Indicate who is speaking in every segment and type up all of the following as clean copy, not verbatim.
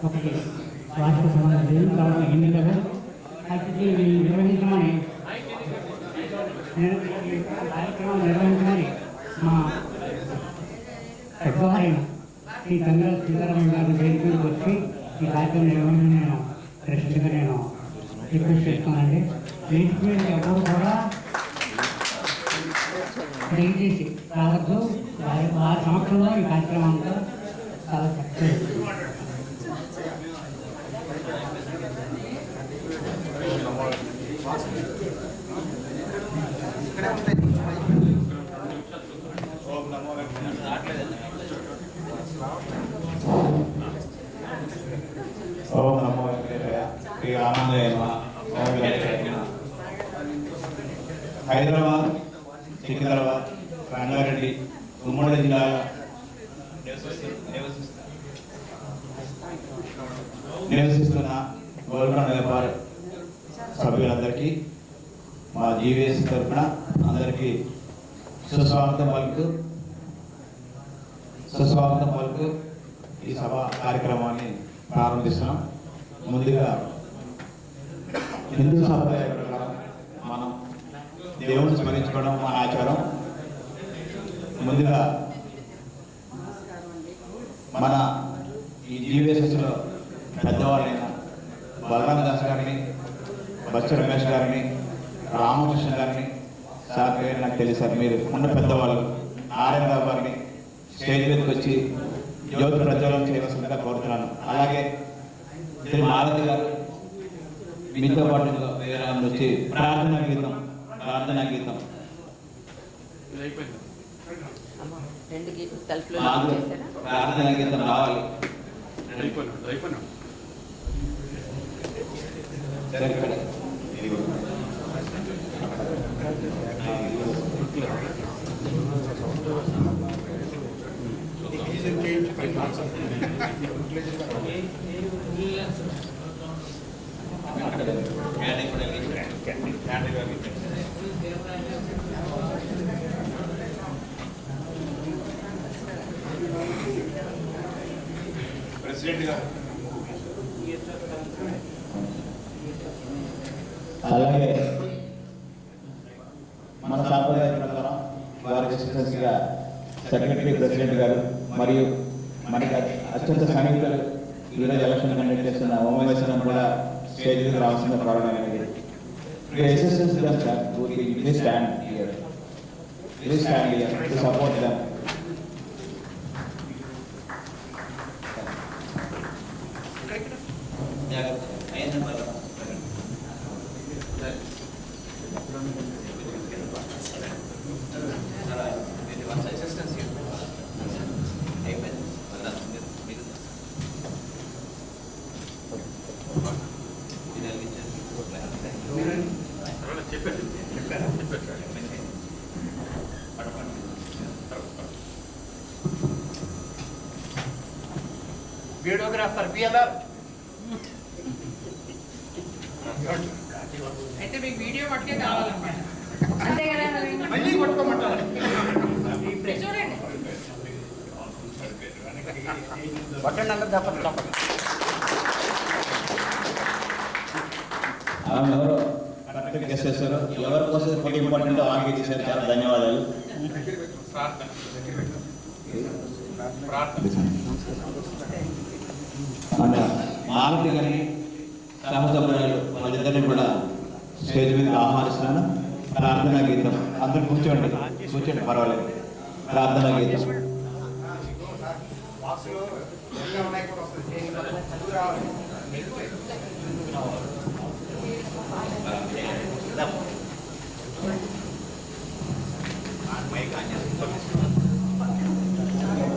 Speaker 1: ఒకటి వార్షిక సమావేశం తర్వాత ఎన్నికలు అయితే నిర్వహించమని కార్యక్రమం నిర్వహించమని మా పెద్దవారైన శ్రీ తండ్రి సీతారామయ్య గారి వేదిక మీద వచ్చి ఈ కార్యక్రమం నిర్వహణ నేను ప్రెసిడెంట్గా నేను రిక్వెస్ట్ చేస్తున్నానండి. వేదిక మీద ఎవరు కూడా దయచేసి రావద్దు. వారి సమక్షంలో ఈ కార్యక్రమం అంతా చాలా చక్కగా
Speaker 2: ఓం నమో వెంకటేశాయ. శ్రీ రామాలయ హైదరాబాద్, సికింద్రాబాద్, రంగారెడ్డి, ఉమ్మడి జిల్లాల నివసిస్తున్న గోల్కొండ వ్యాపార సభ్యులందరికీ మా జీవీఎస్ తరఫున అందరికీ సుస్వాగతం పలుకు ఈ సభ కార్యక్రమాన్ని ప్రారంభిస్తున్నాం. ముందుగా హిందూ సంప్రదాయ ప్రకారం మనం దేవుని స్మరించుకోవడం మన ఆచారం. ముందుగా మన ఈ జీవీఎస్ఎస్లో పెద్దవాళ్ళైన బలరామ దాస్ గారిని, బచ్చ రమేష్ గారిని, రామకృష్ణ గారిని, సార్ పేరు నాకు తెలుసు, మీరు ఉన్న పెద్దవాళ్ళు నారాయణరావు గారిని స్టేజ్ మీదకి వచ్చి జ్యోతి ప్రజ్వలనం చేయవలసిందిగా కోరుతున్నాను. అలాగే శ్రీ మాలతి గారు మీతో పాటు వేరే వచ్చి ప్రార్థనా గీతం ప్రార్థనా గీతం రావాలి. అలాగే మన సాంప్రదాయ ప్రకారం వారికి ఎక్సలెన్స్గా సెక్రటరీ ప్రెసిడెంట్ గారు మరియు మనకి అత్యంత సైనికులు ఈరోజు ఎలక్షన్ కండక్ట్ చేస్తున్న ఓమేశ్వరం కూడా స్టేజ్ మీద రావాల్సిన ప్రారంభమైనది. Please stand here to support them.
Speaker 3: Videographer BLR
Speaker 4: అయితే మీకు వీడియో మట్టుకే కావాలన్నమాట, అంతే కదా?
Speaker 3: మళ్ళీ కొట్టుకోమంటారు.
Speaker 4: చూడండి
Speaker 3: పట్టండి అన్న తప్పదు తప్పదు.
Speaker 2: ఎవరు కరెక్ట్గా గెస్ట్ చేశారు, ఎవరి కోసం ఫోటో ఇంపార్టెంట్ వాళ్ళకి చేశారు. చాలా ధన్యవాదాలు. మాలతి గారిని సహసభ్యులు వాళ్ళిద్దరిని కూడా స్టేజ్ మీద ఆహ్వానిస్తున్నాను. ప్రార్థనా గీతం అందరూ కూర్చోండి పర్వాలేదు. ప్రార్థనా గీతం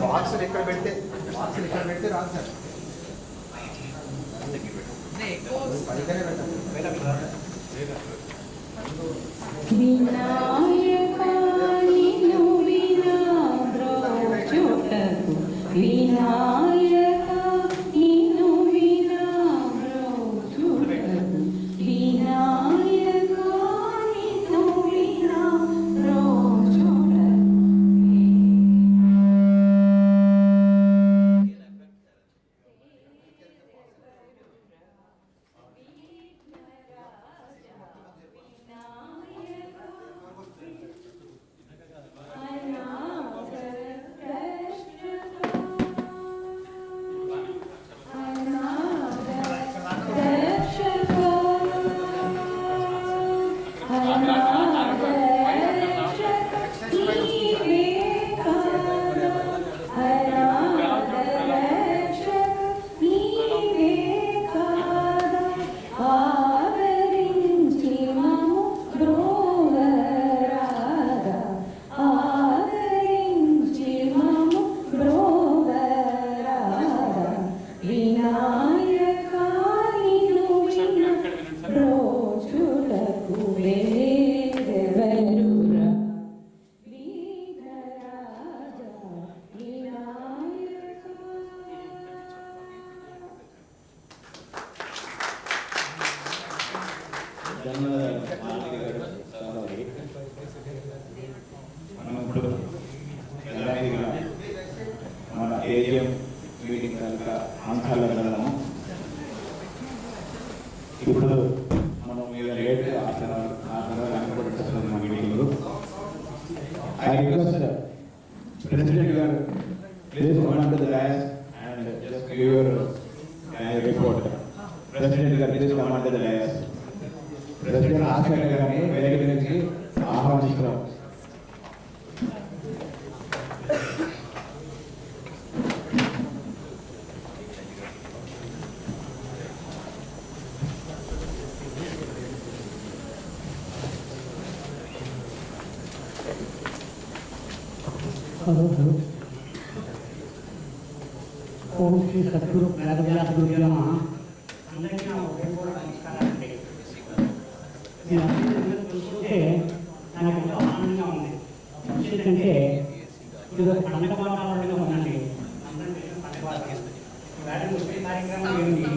Speaker 3: బాక్సులు ఇక్కడ పెడితే రాదు సార్.
Speaker 2: ధన్యవాదాలు మాధవి గారు సోదరి. మనం ఇప్పుడు యథావిధిగా మన ఏజిఎం మీటింగ్ కనుక అంశాల్లో వెళ్దాము. ఇప్పుడు మనం మీద లేట్ ఆ తర్వాత అనుకుంటున్నాం మా మీటింగ్. ఐ రిక్వెస్ట్ ప్రెసిడెంట్ గారు please come on to the dais and just give your report. President గారు please come on to the dais. President ఆస్పత్రి గారిని వేదిక నుంచి ఆహ్వానిస్తున్నాం.
Speaker 1: ఓం శ్రీ సద్గురు వేదవ్యాస గురు నమః. అందరికీ నా హృదయపూర్వక నమస్కారాలండి. ఈ అభివృద్ధిని చూస్తుంటే నాకు ఎంతో ఆనందంగా ఉంది. ఎందుకంటే ఇది ఒక పండగ వాతావరణంగా ఉందండి. వేద ముఖ్య కార్యక్రమం ఏంటి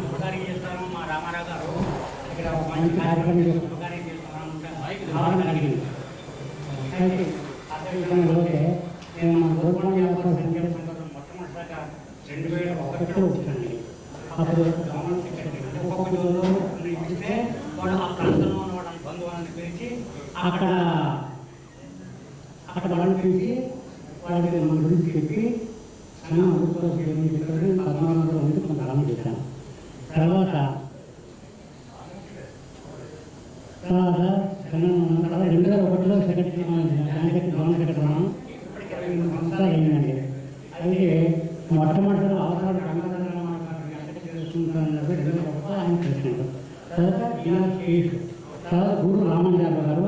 Speaker 1: శుభకార్యం చేస్తాము. మా రామారావు గారు ఇక్కడ ఒక మంచి కార్యక్రమం చేసి శుభకార్యం చేస్తాము భావన కలిగింది. అయితే అదే విధంగా అయితే నేను గోల్కొండ సంఖ్య మొట్టమొదటిగా 2001లో వచ్చానండి. అప్పుడు గవర్నమెంట్ సెక్రటరీ ఒక్కొక్క రోజులో ఇస్తే వాడు ఆ ప్రాంతంలో ఉన్న వాళ్ళని బంధువులను పిలిచి అక్కడ వాళ్ళని పిలిచి వాళ్ళకి మన గురించి చెప్పి సంఘం అభివృద్ధి చేయమని చెప్పారు. 14 మంది కొంత ఆరంభం చేశాను. తర్వాత 2001లో సెక్రటరీ గవర్నమెంట్ సెక్రటరీ ఉన్నాం. ఇప్పటికి 23 సంవత్సరాలు అయిందండి. అయితే మొట్టమొదటి అవసరాలు చూసుకుంటున్నది 2001 ఆయన ప్రెసిడెంట్. తర్వాత జిల్లా చీఫ్, తర్వాత గూడు రామంజాబు గారు,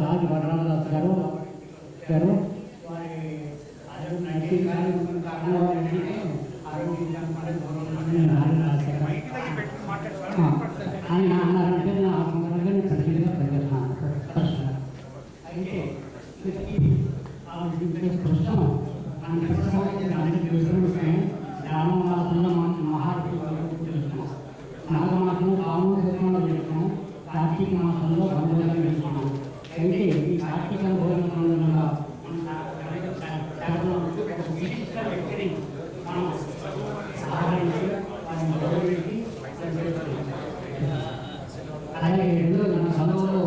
Speaker 1: రాజు బలరామదాస్ గారు ఆయన అన్నారంటే నా సంవత్సరాలుగా నేను ప్రెసిడెంట్గా పనిచేస్తున్నాను. అయితే ప్రస్తుతం గ్రామంలో మహారాష్ట్ర చేస్తున్నాం. నాగమాసంలో కామూరు భోజనాలు చేస్తున్నాం. కార్తీక మాసంలో బంధువులు చేస్తున్నాం. అయితే ఈ కార్తీక భోజనంలో విశిష్ట వ్యక్తిని మనం సహాయించి వారిని గౌరవించి అలాగే ఇందులో మన సంఘంలో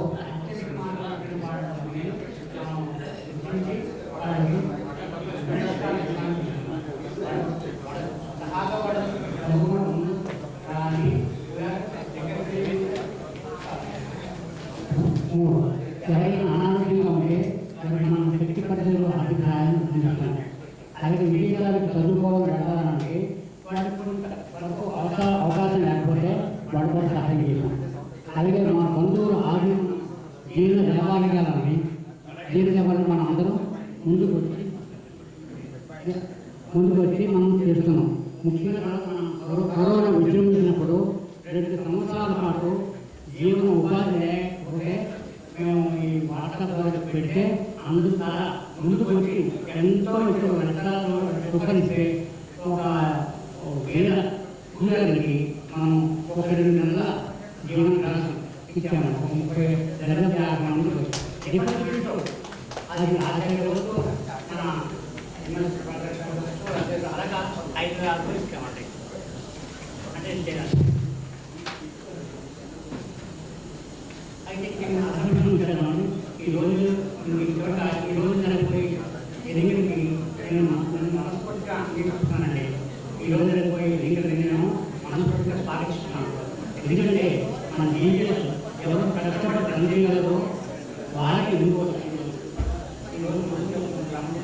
Speaker 1: ఎవరైనా అనారోగ్యంగా ఉంటే మనం శక్తి పరిధిలో ఆర్థిక సహాయం అందిస్తాం. అలాగే విదేశాలకు చదువుకోవడం వెళ్ళాలంటే వాళ్ళకు అవకాశం లేకపోతే వాళ్ళు కూడా సహాయం చేస్తాం. అలాగే మన బంధువులు ఆరోగ్యం జీర్ణ దేవాలయాలని మనం అందరం ముందుకు వచ్చి మనం చేస్తున్నాం. ముఖ్యంగా మనం కరోనా విజృంభించినప్పుడు 2 సంవత్సరాల పాటు జీవన ఉపాధి లేకపోతే మేము ఈ వాట్సాప్ ద్వారా పెడితే అందుకు ముందుకు వచ్చి ఎంతో ఇప్పుడు లక్షలు ఉపకరిస్తే ఒక వేల కూలీలకి మనం ఒక 2 నెలల జీవన క్లాస్ ఇచ్చాము. ఒక 30,50 మందికి అది ఆదాయంలో అలాగా 5,000 ఇచ్చామండి. అంటే అయితే ఈరోజు జరగబోయే ఎన్నికలకి నేను మనస్ఫూర్తిగా అంగీకరిస్తున్నానండి. ఈరోజు జరగబోయే ఎన్నికలు నేను మనస్ఫూర్తిగా స్వాగతిస్తున్నాను. ఎందుకంటే మన జీవితం ఎవరు కష్టపడి పనిచేయగలరో వారికి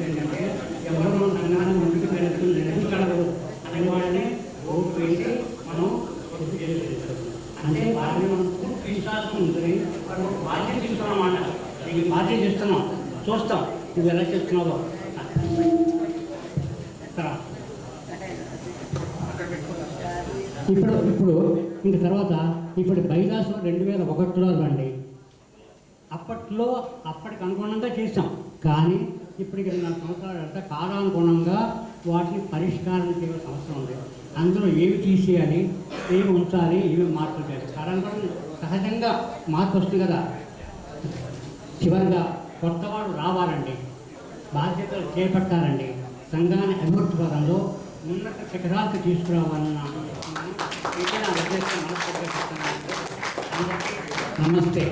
Speaker 1: ఏంటంటే ఎవరు మన సంఘాన్ని ముందుకు నడిపించగలరు అనే వాళ్ళని ఓటు వేసి మనం పూర్తి చేసేస్తాం. అంటే వారిని మనం విశ్వాసం ఉంటుంది. వారు బాధ్యత ఇస్తున్నాం అన్నమాట. నీకు బాధ్యత ఇస్తున్నాం, చూస్తాం నువ్వు ఎలా చేస్తున్నావో. ఇప్పుడు ఇంక తర్వాత ఇప్పుడు బైలాస్ 2001లో అండి. అప్పటికి అనుగుణంగా చేస్తాం. కానీ ఇప్పటికి 2 సంవత్సరాలు కాలానుగుణంగా వాటిని పరిష్కారం చేయాల్సిన అవసరం ఉంది. అందులో ఏవి తీసేయాలి, ఏవి ఉంచాలి, ఏవి మార్పులు చేయాలి. కాలానుగుణం సహజంగా మార్పు వస్తుంది కదా. చివరిగా కొత్తవాడు రావాలండి, బాధ్యతలు చేపట్టాలండి, సంఘాన్ని అభివృద్ధి పదంలో ఉన్నత శిఖరాలకు తీసుకురావాలని నా ఆలోచిస్తున్నాను. ఇదే నా ఉద్దేశం. మనస్ఫూర్తిగా చెప్తున్నాను. అందరికీ నమస్తే.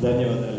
Speaker 2: ధన్యవాదాలు.